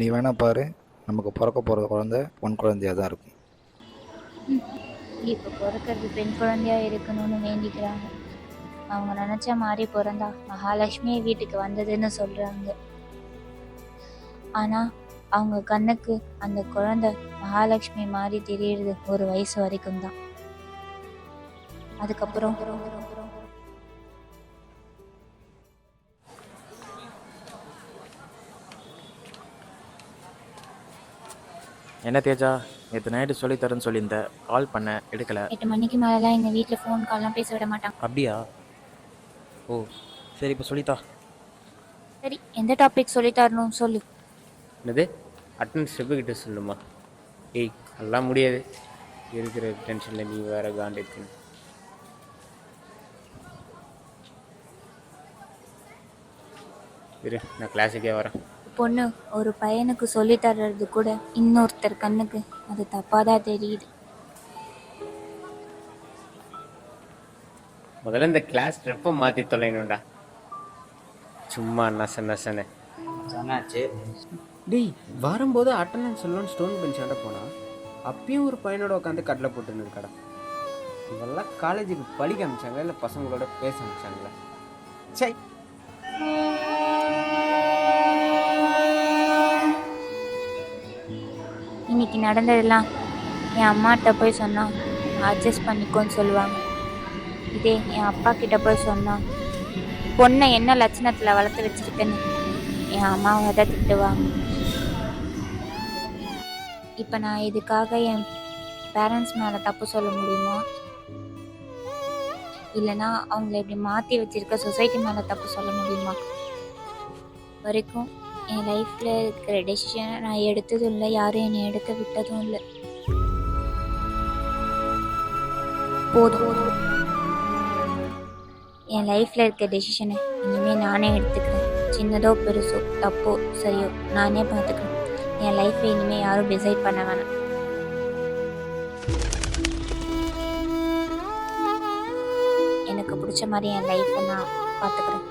நீ வேணா பாரு, நமக்கு பிறக்க போகிற குழந்தை பொன் குழந்தையாக தான் இருக்கும். இப்போ பிறக்கிறது பெண் குழந்தையா இருக்கணும்னு வேண்டிக்கிறாங்க. அவங்க நினைச்ச மாதிரி பிறந்தா மகாலட்சுமியே வீட்டுக்கு வந்ததுன்னு சொல்றாங்க. ஆனா அவங்க கண்ணுக்கு அந்த குழந்தை மகாலட்சுமி மாதிரி தெரியுறது ஒரு வயசு வரைக்கும் தான். அதுக்கப்புறம் என்ன தேஜா, நேற்று நைட்டு சொல்லித்தரேன்னு சொல்லியிருந்தேன், கால் பண்ண எடுக்கலை. 8 மணிக்கு மேலெல்லாம் எங்கள் வீட்டில் ஃபோன் கால்லாம் பேச விட மாட்டாங்க. அப்படியா? ஓ சரி, இப்போ சொல்லித்தா. சரி, எந்த டாபிக் சொல்லி தரணும் சொல்லு. என்னது? அட்டன்ஸ் கிட்ட சொல்லுமா? ஏய், அதெல்லாம் முடியாது. இருக்கிற டென்ஷனில் நீ வேற காண்டிருக்கு. இரு, நான் கிளாஸுக்கே வரேன். பொண்ணு ஒரு பையனுக்கு சொல்லி தர்றது கூட இன்னொருத்தர் கண்ணுக்கு அது தப்பாதான் தெரியுது. முதல்ல இந்த கிளாஸ் ட்ரெப்பை மாற்றி தொலைணும்டா. சும்மா நசன்னு சொன்னாச்சு. டேய், வரும்போது அட்டண்டன்ஸ் சொல்லணும்னு ஸ்டோன் பெஞ்சாண்ட போனா அப்பயும் ஒரு பையனோட உட்காந்து கட்டில் போட்டுன்னு இருக்கடா. இதெல்லாம் காலேஜுக்கு படிக்க அனுப்பிச்சாங்க இல்லை பசங்களோட பேச அனுப்பிச்சாங்களா? சை. இன்னைக்கு நடந்ததெல்லாம் என் அம்மாட்ட போய் சொன்னா அட்ஜஸ்ட் பண்ணிக்கோன்னு சொல்லுவாங்க. இதே என் அப்பா கிட்ட போய் சொன்னா பொண்ணை என்ன லட்சணத்தில் வளர்த்து வச்சிருக்கேன்னு என் அம்மாவை தான் திட்டுவாங்க. இப்போ நான் இதுக்காக என் பேரண்ட்ஸ் மேலே தப்பு சொல்ல முடியுமா? இல்லைனா அவங்கள இப்படி மாற்றி வச்சிருக்க சொசைட்டி மேலே தப்பு சொல்ல முடியுமா? வரைக்கும் என் லைஃப்பில் இருக்கிற டெசிஷனை நான் எடுத்ததும் இல்லை, யாரும் என்னை எடுத்து விட்டதும் இல்லை. போதும், என் லைஃப்பில் இருக்க டெசிஷனை இனிமேல் நானே எடுத்துக்கிறேன். சின்னதோ பெருசோ தப்போ சரியோ நானே பார்த்துக்கிறேன். என் லைஃப்பை இனிமேல் யாரும் டிசைட் பண்ண வேணாம். எனக்கு பிடிச்ச மாதிரி என் லைஃப்பை நான் பார்த்துக்கிறேன்.